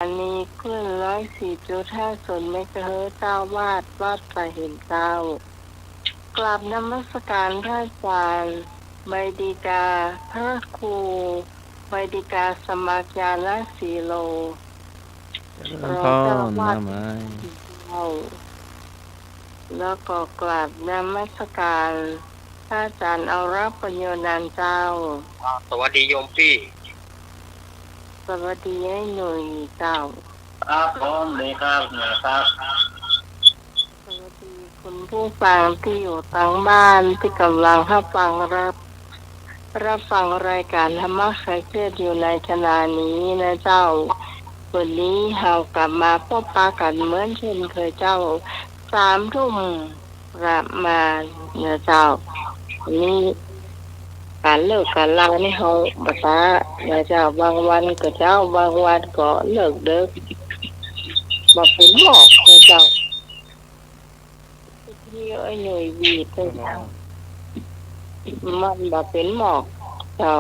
อันนี้ขึ้น104.50 เมกะเฮิรตซ์เจ้าวาดวัดป่าหินเจ้ากราบนมัสการพระอาจารย์ใบดีกาพระครูใบดีกาสมัครญาณสีโลรองเจ้าวาดเจ้าแล้วก็กราบนมัสการพระอาจารย์เอารับประโยชน์นันเจ้าสวัสดีโยมพี่สวัสดีไอ้หนุ่ยเจ้าครับผมดีครับนะครับสวัสดีคุณผู้ฟังที่อยู่ทางบ้านที่กำลังรับฟังรายการธรรมะคลายเครียดอยู่ในขณะนี้นะเจ้าวันนี้เรากลับมาพบปะกันเหมือนเช่นเคยเจ้า3 ทุ่มประมาณนะเจ้าวันนี้การเลิกการลานี่เขาบัตานะเจ้าบางวันก็เจ้าบางวันก็เลิกเด้อมาเป็นหมอกนะเจ้าที่ไอ้หน่วยวีดเลยเจ้ามันแบบเป็นหมอกเจ้า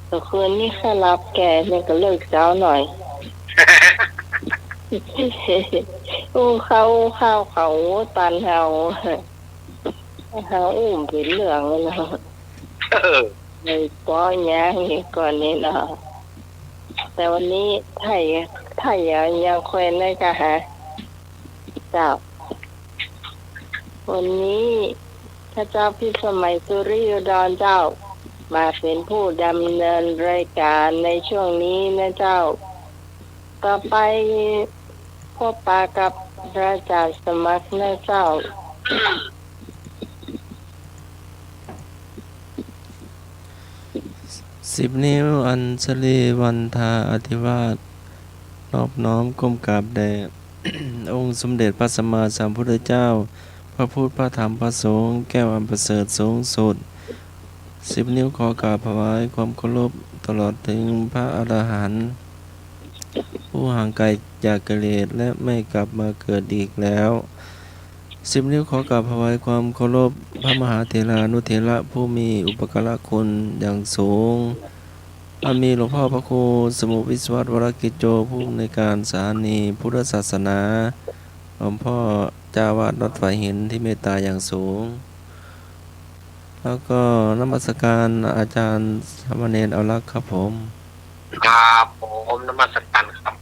แต่คืนนี้แค่รับแกเนี่ยก็เลิกเจ้าหน่อยโอ้เขาตันเฮาอุ้มเป็นเหลืองเลยเนาะในป้อแย่งก่อนนี้เนาะแต่วันนี้ไทยยังคอยได้กะฮะเจ้าวันนี้พระเจ้าพิสมัยสุริยดรเจ้ามาเป็นผู้ดำเนินรายการในช่วงนี้นะเจ้าต่อไปพบปะกับพระอาจารย์สมัครนะเจ้า10 นิ้วอัญชลีวันทาอธิวาสนอบน้อมก้มกราบแด่ องค์สมเด็จพระสัมมาสัมพุทธเจ้าพระพุทธพระธรรมพระสงฆ์แก้วอันประเสริฐสูงสุด10 นิ้วขอกราบถวายความเคารพตลอดถึงพระอรหันต์ผู้ห่างไกลจากกิเลสและไม่กลับมาเกิดอีกแล้ว10 นิ้วขอกราบถวายความเคารพพระมหาเถรานุเถระผู้มีอุปการะคุณอย่างสูงมีหลวงพ่อพระครูสมุวิศวัตวรกิจโจผู้ในการสถานีพุทธศาสนาหลวงพ่อเจ้าวาดวัดฝ่ายหินที่เมตตาอย่างสูงแล้วก็นมัสการอาจารย์สามเณรเอาลักษ์ครับผมครับผมนมัสการครับ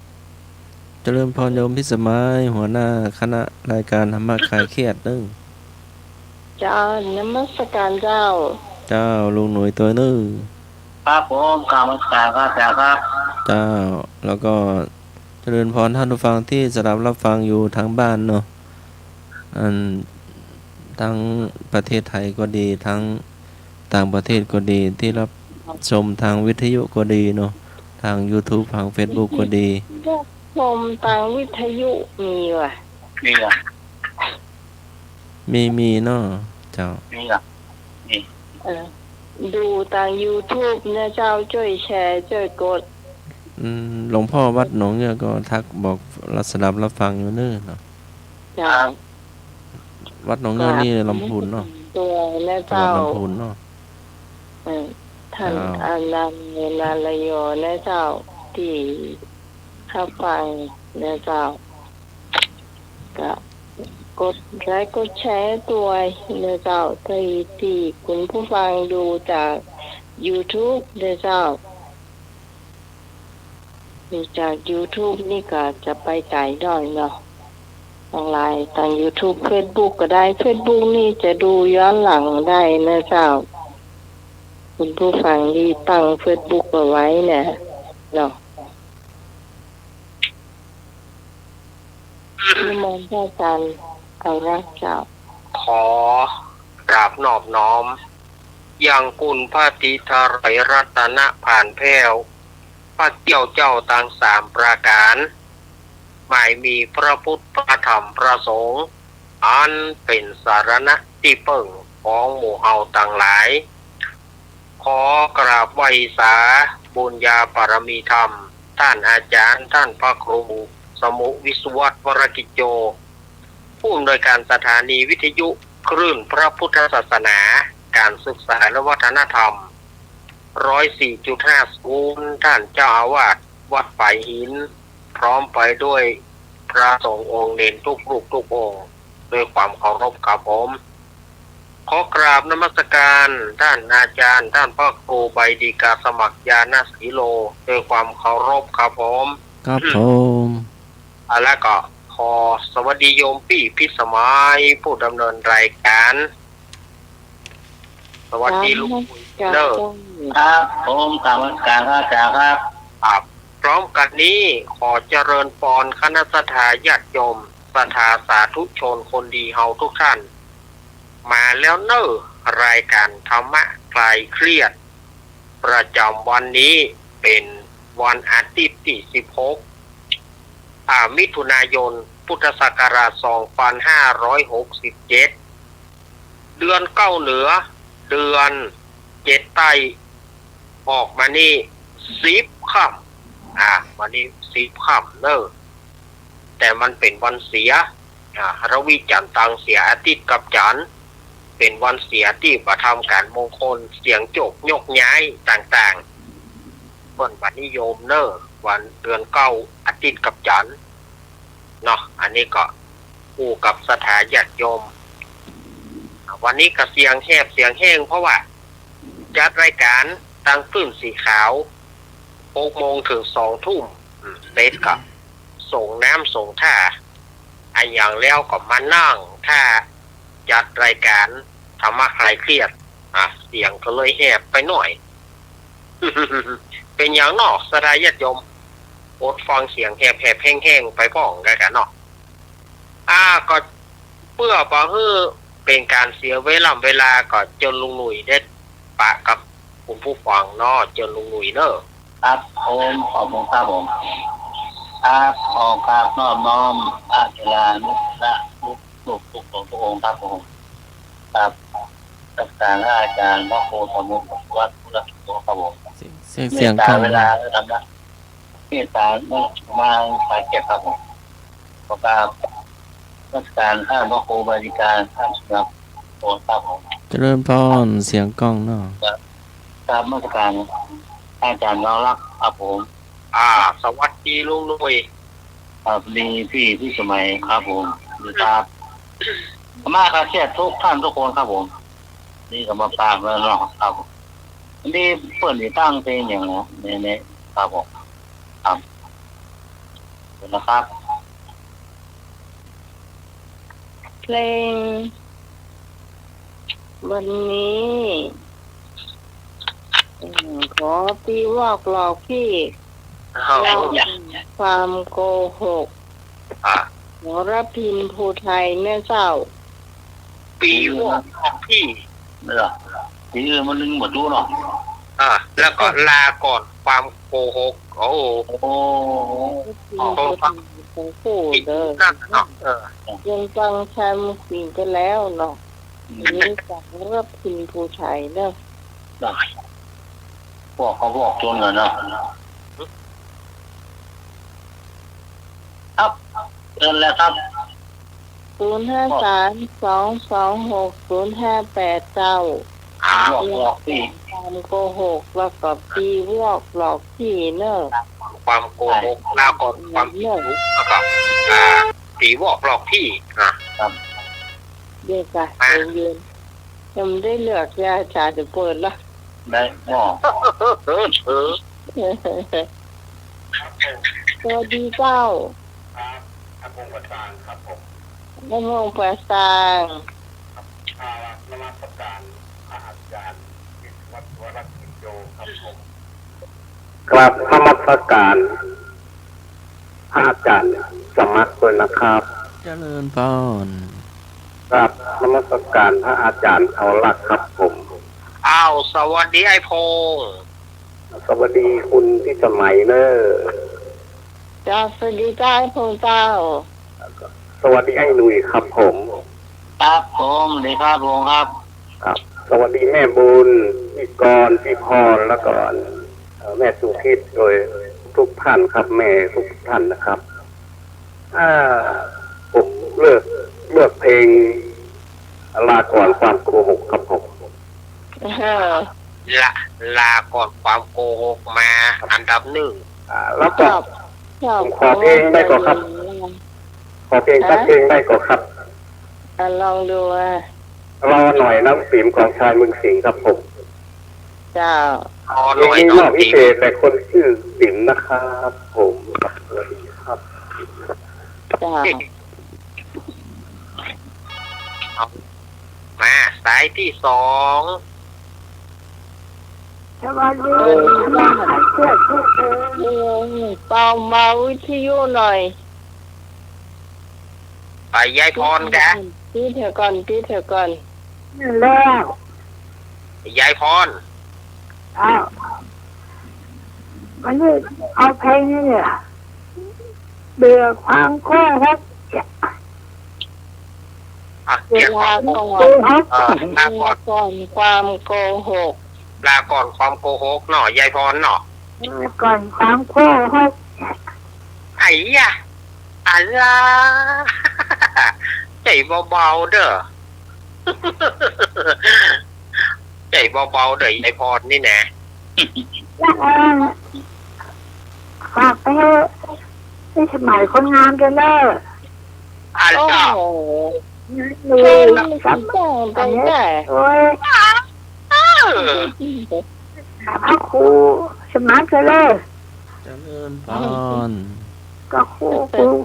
เจริญพรโยมพิสมัยหัวหน้าคณะรายการธรรมะคลายเครียดนึงเจ้านมัสการเจ้าลุงหน่วยตัวนึงครับผมกราบนมัสการครับครับเจ้าแล้วก็เจริญพรท่านผู้ฟังที่สดับรับฟังอยู่ทางบ้านเนาะทั้งประเทศไทยก็ดีทั้งต่างประเทศก็ดีที่รับชมทางวิทยุก็ดีเนาะทาง YouTube ทาง Facebook ก็ดีชมทางวิทยุมีว่ะมีเนาะเจ้ามีอ่ะดูทาง YouTube นะเจ้าช่วยแชร์ช่วยกดหลวงพ่อวัดหนองเนี่ยก็ทักบอกสดับรับฟังอยู่เนาะจ้าวัดหนองเงือนี่ลำพูนเนาะตัวนะเจ้าลำพูนเนาะท่านอานันต์นาลโยนะเจ้าที่เข้าฟังนะเจ้าก็กดไลค์กดแชร์ตัวนะเจ้าที่คุณผู้ฟังดูจาก YouTube นะเจ้าดูจาก YouTube นี่ก็จะไปไกลหน่อยเนาะทางไลน์ทาง YouTube Facebook ก็ได้ Facebook นี่จะดูย้อนหลังได้นะเจ้าคุณผู้ฟังที่ตั้ง Facebook เอาไว้เนี่ยเนาะนิมนต์พระอาจารย์เอารักเจ้าขอกราบนอบน้อมยังคุณพระติทาไรรัตนะผ่านแพ้วพระเจ้าต่าง3ประการหมายมีพระพุทธพระธรรมพระสงฆ์อันเป็นสารณะที่เปิ่งของหมู่เฮาต่างหลายขอกราบไหว้สาบุญญาปรมีธรรมท่านอาจารย์ท่านพระครูสมุวิศวัตวรกิจโจผู้อำนวยการสถานีวิทยุคลื่นพระพุทธศาสนาการศึกษาและวัฒนธรรม104.50ท่านเจ้าอาวาสวัดฝ่ายหิน พร้อมไปด้วยพระสงฆ์องค์เด่นทุกรูปทุกองค์ด้วยความเคารพครับผมขอกราบนมัสการท่านอาจารย์ท่านพระครูใบดีกาสมัครญาณสีโลด้วยความเคารพครับผม ครับผม แล้วก็ขอสวัสดีโยมพี่พิสมัยผู้ดำเนินรายการสวัสดีลูกเนอร์ ครับผมกรรมการพระอาจารย์ครับ ครับพร้อมกันนี้ขอเจริญพรคณะสัตยาญาติโยมศรัทธาสาธุชนคนดีเฮาทุกท่าน มาแล้วเนอร์รายการธรรมะคลายเครียดประจำวันนี้เป็นวันอาทิตย์ที่16มิถุนายนพุทธศักราช2567เดือนเก้าเหนือเดือน7ใต้ออกมานี่10ค่ำวันนี้10ค่ำเนอะแต่มันเป็นวันเสียระวิจันทร์ตังเสียอาทิตย์กับจันทร์เป็นวันเสียที่ประทำการมงคลเสียงโจกยกย้ายต่างๆเปิ้นวันนิยมเนอะวันเดือนเก้าอาทิตย์กับจันทร์เนาะอันนี้ก็คู่กับสถาญาติโยมวันนี้ก็เสียงแหบเสียงแห้งเพราะว่าจัดรายการตั้งขึ้นสีขาว6 โมงถึง2 ทุ่มเสร็จก็ส่งน้ำส่งท่าอันอย่างแล้วก็มานั่งท่าจัดรายการธรรมะคลายเครียดเสียงก็เลยแหบไปหน่อย เป็นอย่างนอกสถาญาติโยมอดฟังเสียงแหบแห้งๆไปพ้องกันเนาะก็เพื่อบ่ให้เป็นการเสียเวลาก็เจนลุงหนุ่ยได้ปะกับคุณผู้ฟังเนาะเจนลุงหนุ่ยเนอะ ครับผมขอบคุณครับผมครับขอครับน้อมอาจารย์นะทุกองค์ครับผมครับรักษาอาจารย์พระโคสมุทรวัดพุทธโสครับผม เสียงกล้อง เวลาทำนะเมตตามาสายเก็บครับผมขอกราบรักษาท่านพระโคบริการท่านครับโอนครับผม เจริญพรเสียงกล้องเนาะ ครับราชการอาจารย์น้องรักครับผม สวัสดีลุงหนุ่ย ครับดีพี่สมัยครับผมดีครับมาครับเชียร์ทุกท่านทุกคนครับผมนี่ก็มาฝากแล้วเนาะครับนี่เปิดที่ตั้งเพลงอย่างนี้ครับผมครับนะครับ เพลงวันนี้ขอตีวอกหลอกพี่เล่าความโกหกหมอรพินภูไทยแม่เจ้า ปีวอกพี่ ไม่หรอทีอื่นมันลึงหมดรู้เนาะ แล้วก็ลาก่อนความโกหกโอ้ โอ้ ของผู้เด้อ นั่นเนาะยังฟังแชมป์คุยกันแล้วเนาะนี่จากรพินภูไทยเด้อ ได้พวกเขาบอกจนเลยเนาะครับเดินแล้วครับ 053-226-058เจ้า บอกพี่ ความโกหกแล้วก็ปีวอกหลอกพี่เนอะ ความโกหกลาก่อนความผิดรู้แล้วก็ปีวอกหลอกพี่ครับ เด็กอะเย็นๆยังได้เลือกยาชาจะเปิดละ ได้บอก สวัสดีเจ้า ครับพงประธานครับผม น้ำมงประสาง นมัสการอาจารย์วัดวรกิจโยครับผมกราบนมัสการอาจารย์สมัครด้วยนะครับ เจริญพร กราบนมัสการพระอาจารย์เอาลักครับผมสวัสดีไอ้พงสวัสดีคุณพี่สมัยเนอจ้าสวัสดีเจ้าพงเจ้า สวัสดีไอ้หนุ่ยครับผม ครับผมดีครับผมครับ ครับ สวัสดีแม่บุญพี่กรพี่พรแล้วก็แม่สุพิษโดยทุกท่านครับแม่ทุกท่านนะครับผมเลือกเพลงลาก่อนความโกหกครับผมลาก่อนความโกหกมาอันดับหนึ่งแล้วก็ ชอบ ขอเพลงได้ก่อนครับ ขอเพลงสักเพลงได้ก่อนครับ ลองดูอ่ะ รอหน่อยน้ำปิ่มของชายเมืองสิงห์ครับผม เจ้า อ๋อห เพล น่ ง วย นี้ น้ ม อ อง บพิ ติ๋ เศ ม ษแต่คนชื่อปิ่มนะครับผมครับสวัสดีครับ เจ้า มาสายที่สอง สวัสดีเปล่ามาวิทยุหน่อย ไปยายพรกะ พี่เถอะก่อนพี่เถอะก่อน แล้ว ยายพร อ้าววันนี้เอาเพลงนี้เนี่ยเบื่อความโค้งครับ เว เกี่ยว ลา กับ ก่อน โค้งครับ ลาก่อน ก่อนความโกหก ลาก่อนความโกหกเนาะยายพรเนาะ ก่อนความโค้งครับ ไอ้ยะอะไรใจเบาๆเด้อ ใจเบาๆเด้อยายพรนี่นะ แล้วฝากไปให้ที่สมัยคนงานกันเลย อะไร โอ้ เนาะ โห ดู เพลง ค มัน รับ แต่งไปได้ โอ้ย เออ พระครูสมัครกันเลย เจริญพร ก็ครู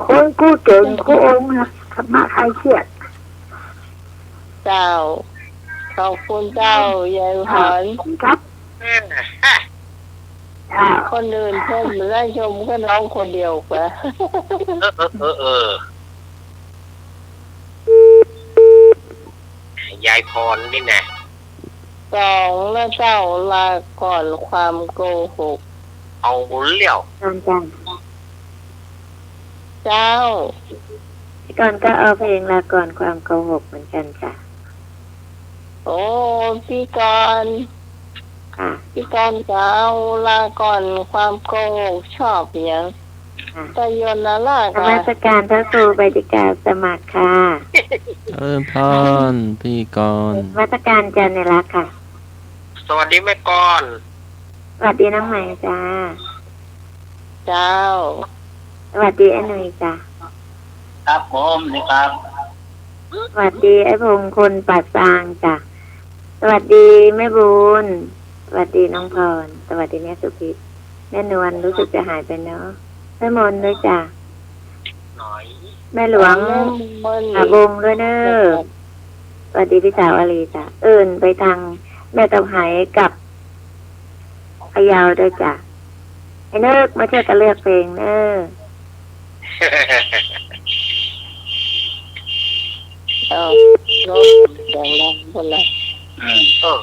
คนกู้เก่งกู้องค์นะธรรมะใครเครียด เจ้าขอบคุณเจ้ายายหอน ครับ คนอื่นชมได้ชมก็น้องคนเดียวกว่า เออยายพรนี่นะ สองแล้วเจ้าลาก่อนความโกหก เอาเลี้ยว ก่อนจัง เจ้า ก่อนก็เอาเพลงลาก่อนความโกหกเหมือนกันจ้ะ โอ้พี่กรณ์ ค่ะ พี่กรณ์จะเอาลาก่อนความโกหกชอบอย่าง ค่ะ ตะยนนะล่ะ นมัสการพระครูใบดิกาสมัครค่ะ เจริญพรพี่กรณ์ นมัสการจันในรักค่ะ สวัสดีแม่กอน สวัสดีน้องใหม่จ้า เจ้า สวัสดีไอ้หนุ่ยจ้า ครับผมนี่ครับ สวัสดีไอ้พงษ์คนปัดซางจ้ะสวัสดีแม่บุญสวัสดีน้องพรสวัสดีแม่สุพิษแม่นวลรู้สึกจะหายไปเนาะแม่มนด้วยจ้ะ หน่อย แม่หลวง มน อาบงด้วยเนอะสวัสดีพี่สาวอารีจ้ะไปทางแม่ตะไหกับพะเยาวด้วยจ้ะไอ้เนิกมาช่วยกันเลือกเพลงเนอะ เอาโน้ตอย่างนั้นคนละ เออ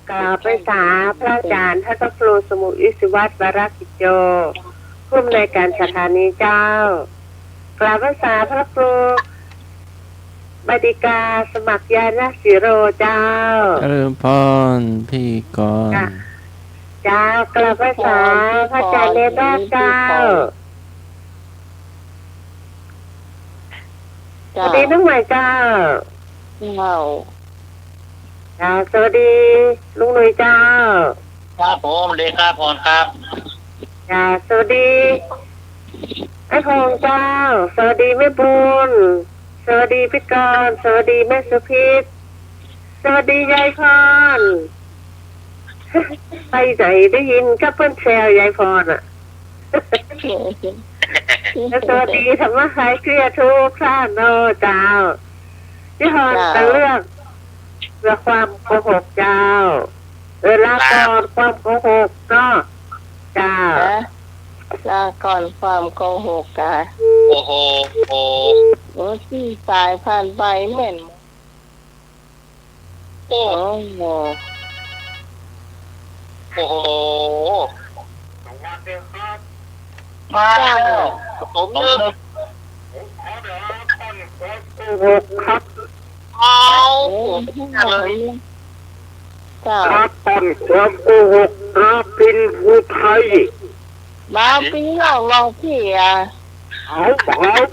กล่าวภาษาพระอาจารย์ท่านพระครูสมุทรวิศวัตรวรกิจโยผู้อำนวยการสถานีเจ้ากล่าวภาษาพระครูบดิกาสมัครยาณสิโรเจ้า เจริญพรพี่กรณ์ เจ้ากล่าวภาษาพระอาจารย์เลด้าเจ้าส เจ้า วัสดีน้องใหม่เจ้า เจ้า สวัสดีลุงหนุ่ยเจ้า ครับผมเลขาพรครับ สวัสดีไอ้พงษ์เจ้า สวัสดีแม่บุญสวัสดีพี่กรณ์สวัสดีแม่สุพิษสวัสดียายพร ไปไหนได้ยินก็เพิ่นแซวยายพรอ่ะ แล้วสวัสดีธรรมะคลายเครียดทุกท่านโนเจ้าพี่พรจะเลือกเพื่อความโกหกเจ้าเวลาก่อนความโกหกก็เจ้า นะลาก่อนความโกหกกะ โอ้โหโอ้ โอ้ที่สายผ่านไปเหม็น โอ้ โอ้โห โอ้โห มาแล้ว ผมนึก โกหกครับ เอา โอ้เลย เจ้า รับต้นความโกหกรับเป็นผู้ไทย มาปีหลอกลองพี่อ่ะ เอาครับ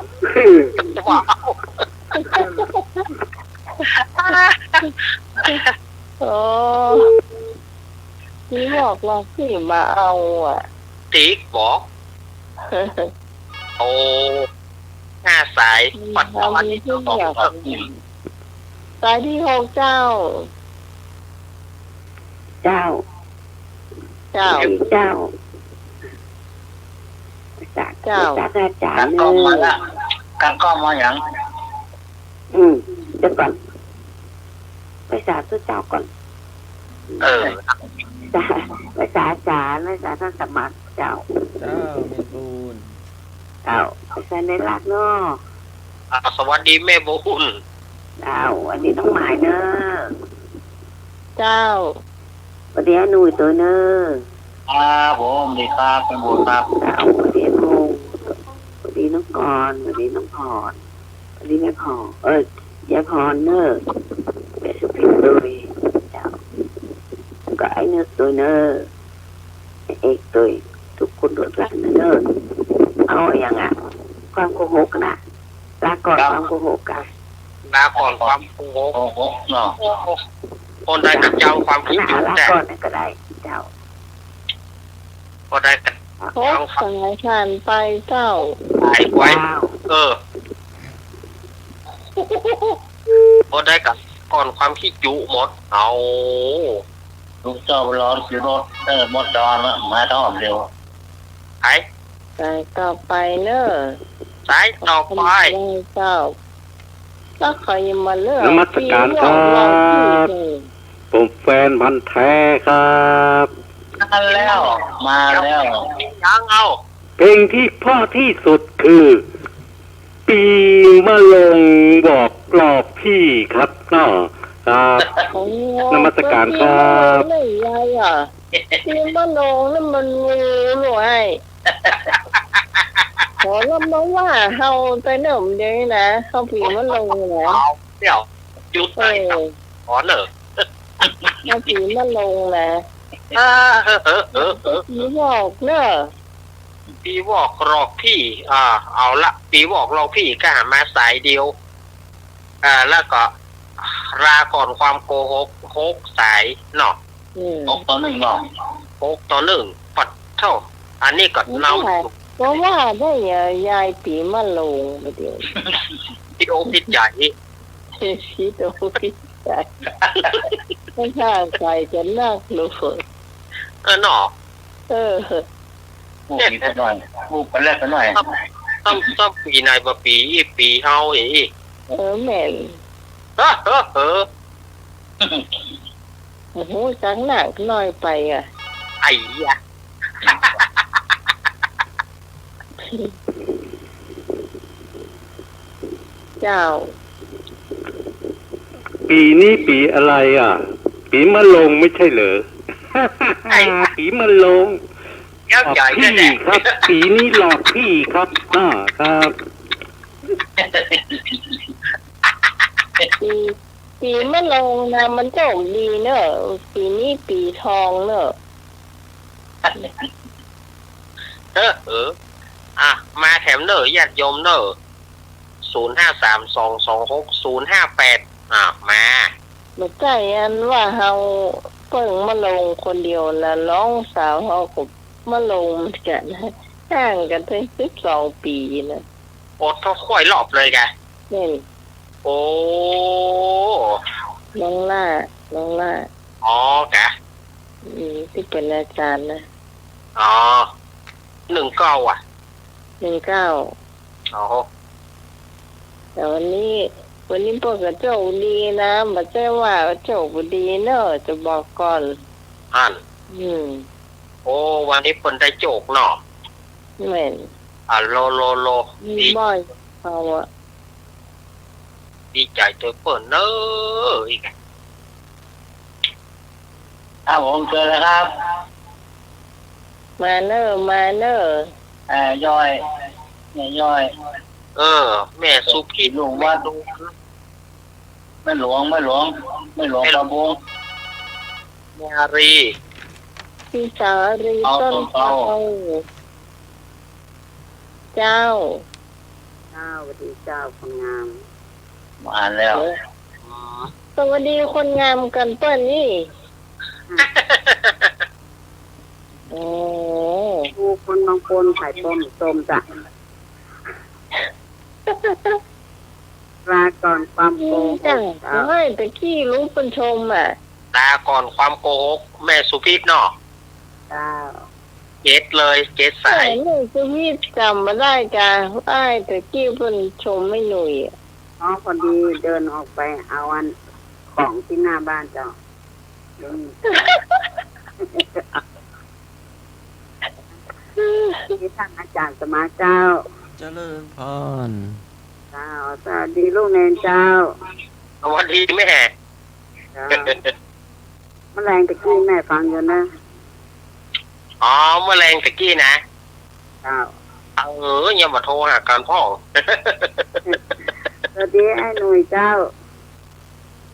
ว้าว โอ้ที่บอกเราพี่มาเอาอ่ะ ติ๊กบอกโอ้ห้าสายปัดตอนนี้ต้องบอกว่า สายที่หกเจ้า เจ้า เจ้า เจ้าจาก เจ้า จากอาจาร การ ย์ กล้องมา เล ละ ย การกล้องมาอย่าง เดี๋ยวก่อนไปสาธุเจ้าก่อน เออ จ้าไปสาอาจารย์ไปสาท่านสมัครเจ้า เจ้ามีบุญ เจ้าไปสาในรักเนาะ สวัสดีแม่บุญ เจ้าวันนี้ต้องหมายเนอะ เจ้า วันนี้หนุ่ยตัวเนอะ ผมดีครับเป็นบุญครับ เจ้าวันนี้งงวันนี้น้องกรวันนี้น้องพรวันนี้แม่พรยายพรเนอะเป็นสุพินด้วยเจ้าก็ไอ้เนอะตัวเนอะเอกตัวทุกคนโดดรักเนอะเอาอย่างอ่ะความโกหกนะลาก่อนความโกหกกัน ลาก่อนความโกหก โอ้โหเนาะ คนใดกับเจ้าความคิดอยู่ ลา แต่ ก่อนนั่นก็ได้เจ้า คนใดกับ พบสายผ่านไปเจ้า ตายไว้ ว้าว คนใดกับก่อนความคิดอยู่หมดเอา ลูกเจ้าร้อนสิรถมดจอนละมาท้องเดียว ไอ้ สายต่อไปเนอะ สายต่อไป เจ้าถ้าใครมาเลือก นมัสการครับ ผมแฟนพันธ์แท้ครับ มาแล้วมาแล้ว ยังเอา เพลงที่เพ่อที่สุดคือ ปีมะลงบอกหลอกพี่ครับเนาะครับ นมัสการครับ ไม่ยายอ่ะที่มันลงนั่นมันงูหน่วยขอรับมาว่าเฮาไปเนิ่มเดี๋ยวนี้นะเขาผีมันลงนะ เอาเดี๋ยวหยุด เอ ไป อ ขอเนอะ เขาผีมันลงนะ ผีบอกเนอะ ปีวอกหลอกพี่ เอาละปีวอกหลอกพี่ก็หามาสายเดียว แล้วก็ลาก่อนความโกหกหกสายเนาะ 6-1เนาะ 6-1ปัดเท่า อันนี้ก็เนา เพราะว่าได้ยายผีมันลงไปเดียว ที่โอพิษใหญ่ ผีโตพิจารไม่ใช่ใครจะนักรู้ เนาะ พูดอีกหน่อยพูดไปแรกกันหน่อย ต้องปีนายปีเฮาอีก แม่น โอ้โหจังหนักน้อยไปอ่ะ ไอ้ยะ เจ้า ปีนี้ปีอะไรอ่ะ ปีมะลงไม่ใช่เหรอ ปีมะลง แก้ว หลอก ใหญ่ พี่ แน่ ครับ ปีนี้หลอกพี่ครับครับ ปีมะลงนะมันโจกดีเนอะปีนี้ปีทองเนอะ มาแถมเนอะญาติโยมเนอะ0532260058มา มันใจอันว่าเฮาเพิ่งมาลงคนเดียวนะน้องสาวเฮากับมาลงเหมือนกันห่างกันถึง12 ปีนะ โอ้ท้อค่อยรอบเลยแก นี่ โอ้ น้องล่า อ๋อแก ที่เป็นอาจารย์นะ อ๋อ19อ่ะ 19 อ๋อ แต่วันนี้พวกกระโจกดีนะมาแจ้ว่าโจกดีเนอะจะบอกก่อน อัน โอ้ วันนี้เพิ่นได้โจกเนาะ แม่น โล มี ดี บ่อยเอาอะ ดีใจตัวเปิ่นเนอะอีก ผมเจอแล้วครับ มาเนอะ ย่อยแม่ย่อย แม่สุพี่ ลุงว่าไม่หลวงปลาบง แม่รี พี่สาวรีต้นเตาเจ้า สวัสดีเจ้าคนงาม มาแล้ว สวัสดีคนงามกันเปิ้ลนี่โอ้ ผู้คนบางคนขายต้มส้มจ้ะลาก่อนความโกง จังไม่ตะกี้รู้เป็นชมอ่ะ ตาก่อนความโกหกแม่สุพิษเนาะ เจ้า เจ็ดเลยเจ็ด แต่ สาย เนี่ยจะมีจำมาได้กันได้ตะกี้เป็นชมไม่หนุ่ยอ่ะ อ๋อพอดีเดินออกไปเอาอันของที่หน้าบ้านเจ้าเดี๋ยวนี้ที่ท่านอาจารย์สมาเจ้า เจริญพร เจ้าสวัสดีลูกเนนเจ้า สวัสดีแม่ เจ้าแมลงตะกี้แม่ฟังอยู่นะ อ๋อเมื่อแรงตะกี้นะ เจ้า อย่ามาโทรหาการพ่อ สวัสดีไอ้หนุ่ยเจ้า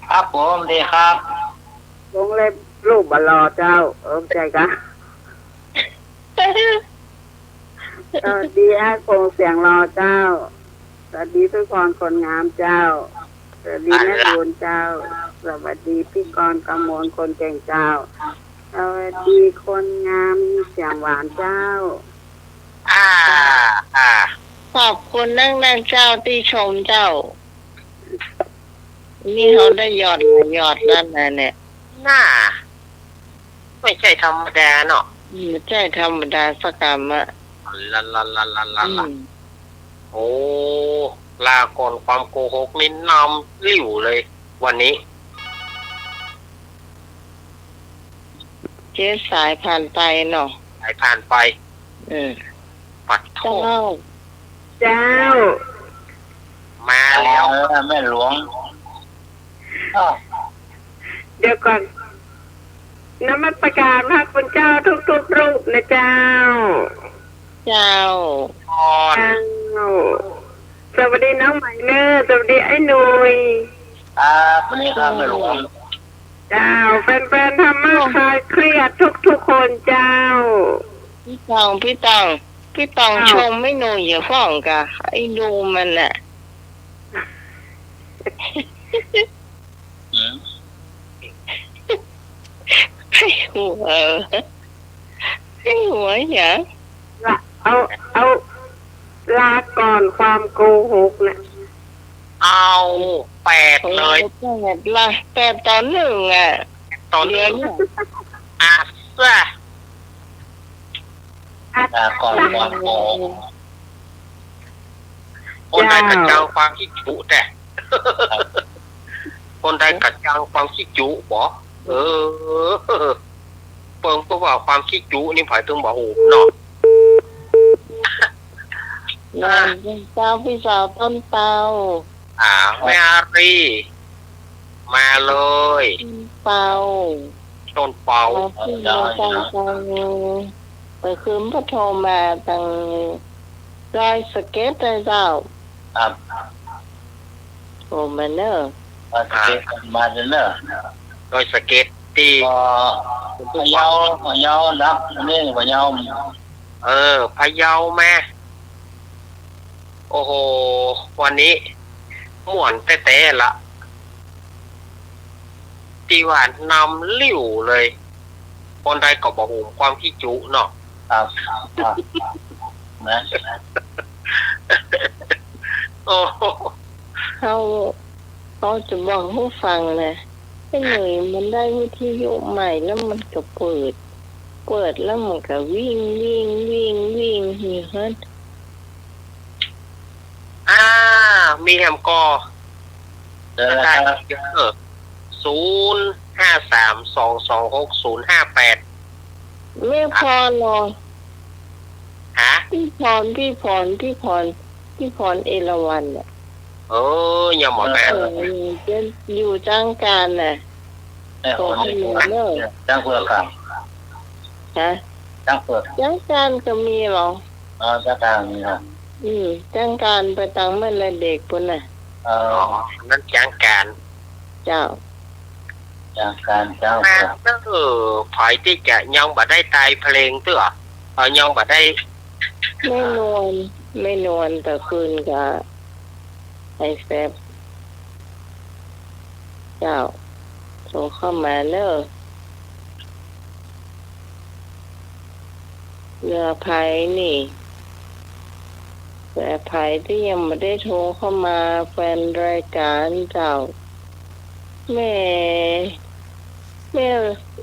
ครับผมดีครับ วงเล็บรูปบลอเจ้าใจกะสวัสดีไอ้โคงเสียงรอเจ้าสวัสดีทุกคนคนงามเจ้าสวัสดีแม่บุญเจ้าสวัสดีพี่กรณ์กำมลคนเก่งเจ้าสวัสดีคนงามเสียงหวานเจ้า อ่า ขอบคุณนั่งเจ้าที่ชมเจ้า นี่เขาได้หยอดแล้วนะเนี่ย น่าไม่ใช่ธรรมดาเนาะ ไม่ใช่ธรรมดาสักกรรมอ่ะ ลาลาลาลาลาลาโอ้ลาก่อนความโกหกนี่นำลิ่วเลย วันนี้ เจ๊สายผ่านไปเนาะ สายผ่านไป ปัดโท เจ้า ษ เจ้า มาแล้ว แม่หลวงอ้าว เดี๋ยวก่อนนมัสการพระคุณเจ้าทุกๆรูปนะเจ้า เจ้า ก่อน เจ้าสวัสดีน้องใหม่เนอร์สวัสดีไอ้หนุ่ย สวัสดีครับแม่หลวง เจ้าแฟนๆธรรมะคลายเครียดทุกๆคนเจ้า พี่ตองชมไม่หนุ่ยอย่าฟ้องกะไอ้ดูมันน่ะ อืม ให้หัวอย่า เอาลาก่อนความโกหกนะ เอาแปดเลย แต่ตอนหนึ่งอ่ะ ตอน เดี๋ นี้ ยวเนี่ย อาซะ ลาก่อนความโกหก คนใดกระจังความคิดจุแต่ คนใดกระจังความคิดจุบ่เปิงก็ว่าความคิดจุนี่ผายถึงบ่โหเนาะ นอนเจ้าพี่สาวต้นเตา แม่อารีมาเลย เตา ต้นเป่า พี่น้องตังไปคืนพระโทมาตังรอยสเก็ตได้เจ้า ครับ โทมาเนอะ มาเดนเนอร์ โดยสเก็ตตี พะเยานักนี่พะเยา พะเยาแม่โอ้โหวันนี้ม่วนแต่ละตีหวานนำลิ่วเลย คนใดก็บอกโหความคิดจุเนาะ ครับนะ โอ้โห เขาจะบอกให้ฟังนะไอ้หนุ่ยมันได้วิทยุใหม่แล้วมันก็เปิดแล้วมันก็วิ่งอยู่ฮะ มีแฮมกอ เจอ ได้ แล้ว เยอะ053226058ไม่พอหรอก ฮะ พี่พรเอราวัณอ่ะ อย่าหมอแม่ จะอยู่จ้างการน่ะ ไอ้คนนี้จ้างเพื่อครับ ฮะ จ้างเพื่อ จ้างการก็มีหรอ จ้างทางนี่ครับ จ้างการไปตังเมื่อไรเด็กปุ่นน่ะ นั่นจ้างการ เจ้า จ้างการจ้าง แม่ เพื่อ ฝ่ายที่จะยังบ่ได้ตายเพลงตัวยังบ่ได้ ไม่นวลแต่คืนกับไอ้แซบ เจ้าโทรเข้ามาเนอะเรือภัยนี่แต่ภัยที่ยังไม่ได้โทรเข้ามาแฟนรายการเจ้าแม่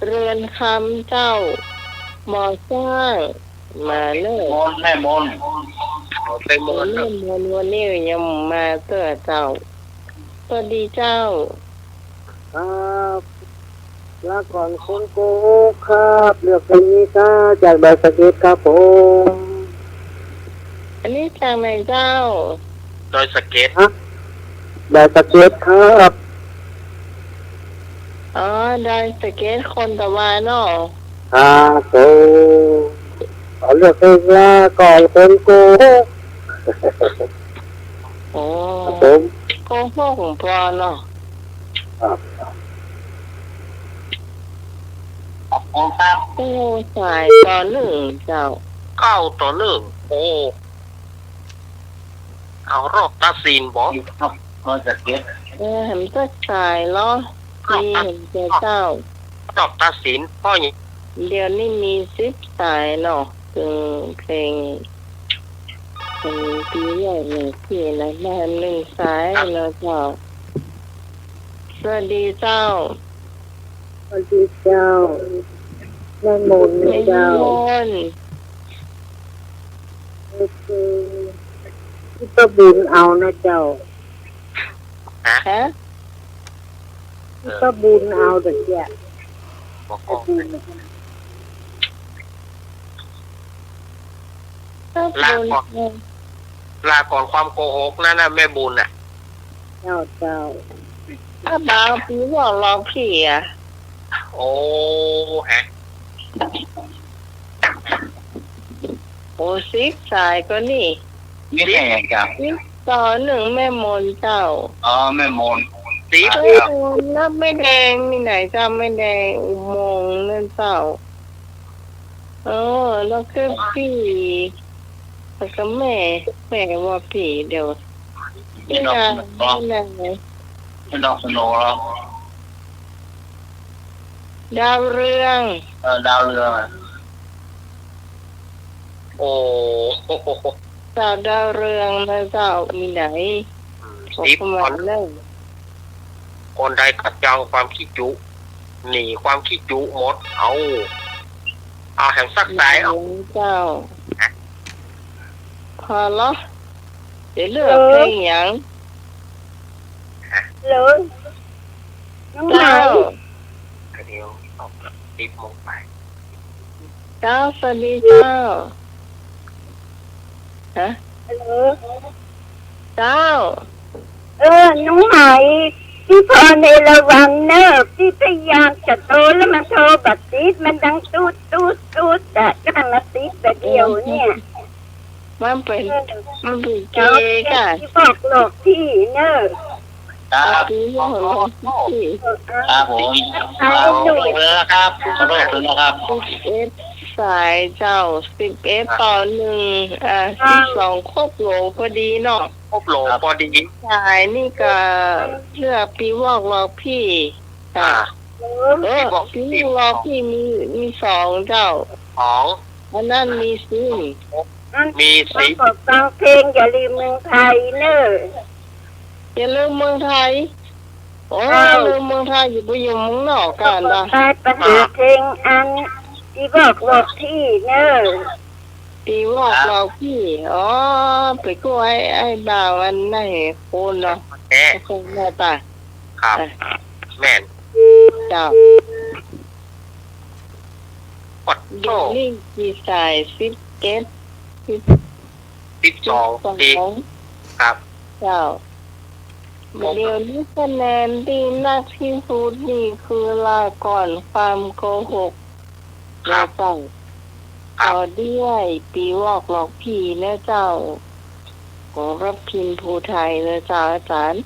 เรือนคำเจ้าหมอสร้างมาเนอะ มนแม่มน เอาไปหม วั ด นนี้วันนี้ยังมาเตือเจ้าสวัสดีเจ้า ครับลาก่อนคุณโกครับเลือกเพลงนี้ซะจากดอยสะเก็ดครับผม อันนี้จากไหนเจ้า โดยสเก็ต ดอยสะเก็ดครับ อ๋อดอยสะเก็ตคนตะวันเนาะ ครับผมขอเลือกเพลงลาก่อนคุณโก โอ้ ครับผม โกหกของพอเนาะ ครับ ขอบคุณครับ โอ้สายตอนหนึ่งเจ้า 9-1โอ้เอารอบตัดสินบ่ ครับก็จะเก็บ เห็นก็สายเนาะมีเห็นเจ้าร อบตัดสินพ่อนี่ เดี๋ยวนี้มี10 สายเนาะถึงเพลงเป็นปีใหญ่หนึ่งปีนะแม่1 สายเนาะเจ้าสวัสดีเจ้า สวัสดีเจ้าแม่มนต์ ไม่ เจ้า โดน คือที่ประบุญเอานะเจ้า ฮะ ที่ประบุญเอาเด็กแก่ บอก ประบุญ ถ้า ลา บุญ ก่อนลาก่อนความโกหกนั่นน่ะแม่บุญน่ะ เจ้าเจ้า ถ้าบางปีบอกเราพี่อ่ะ โอ้ฮะ โอ้10 สายก็นี่ นี่แค่ยังจ้ะ ต่อหนึ่งแม่มนเจ้า อ๋อแม่มน สี เฮ้ยนับไม่แดงนี่ไหนเจ้าไม่แดงอุโมงค์นั่นเจ้าแล้วก็พี่แล้วก็แม่ว่าพี่เดี๋ยว นี่ นี่ ดอก นะ สโน นี่ ว์ นะ นี่ดอกสโนว์แล้ว ดาวเรือง ดาวเรือง โอ้โห เจ้าดาวเรืองนะเจ้ามีไหนบอก สี เข้า ค มาน เล่า คนใดกัดจังความขี้จุหนีความขี้จุหมดเอาแห่งสักสายเอา เจ้าพอแล้วเดี๋ยวเลือกเพลงอย่าง เลยน้องไหน เจ้า เดียวเอา10 โมงไป เจ้าสวัสดีเจ้าฮะ ฮัลโหล เจ้า น้องไหนพี่พอในระวังเนอะพี่พยายามจะโทรแล้วมันโทรบัดติดมันดังตูดตูดตูดแต่ก็ทางละติดแต่เดียวเนี่ย มันเป็นเกย์กัน ที่บอกหลอกพี่เนอะ ครับ พี่ของเราที่ ครับผมครับเลยนะครับขอโทษด้วยนะครับ 11 สายเจ้า11 ต่อ 1 12 ครบโหลพอดีเนาะ ครบโหลพอดี สายนี่ก็เลือกปีวอกหลอกพี่ อ่า ปีวอกหลอกพี่มี2เจ้า ของ อันนั้นมีซิ่ง มีสี บอกฟังเพลงอย่าลืมเมืองไทยเนอะ อย่าลืมเมืองไทยโอ้ลืมเมืองไทยอยู่ไปอยู่เมืองนอกกันนะ ไปประเดี๋ยวเพลงอันที่บอกหลอกพี่เนอะ ปีวอกหลอกพี่ไปกู้ไอ้บ่าวอันไหนโคนเนาะ แอะ คนหน้าตา ครับ แม่น เจ้า กดโต เดี๋ยวนี้กี่สาย11 12ดีครับ เจ้าเดี๋ยวนี้คะแนนที่นักที่สุดนี่คือลาก่อนความโกหก ครั นะ บ เจ้า ครับ ต่อด้วยปีวอกหลอกผีนะเจ้าของรับพินภูไทยนะเจ้าอาจารย์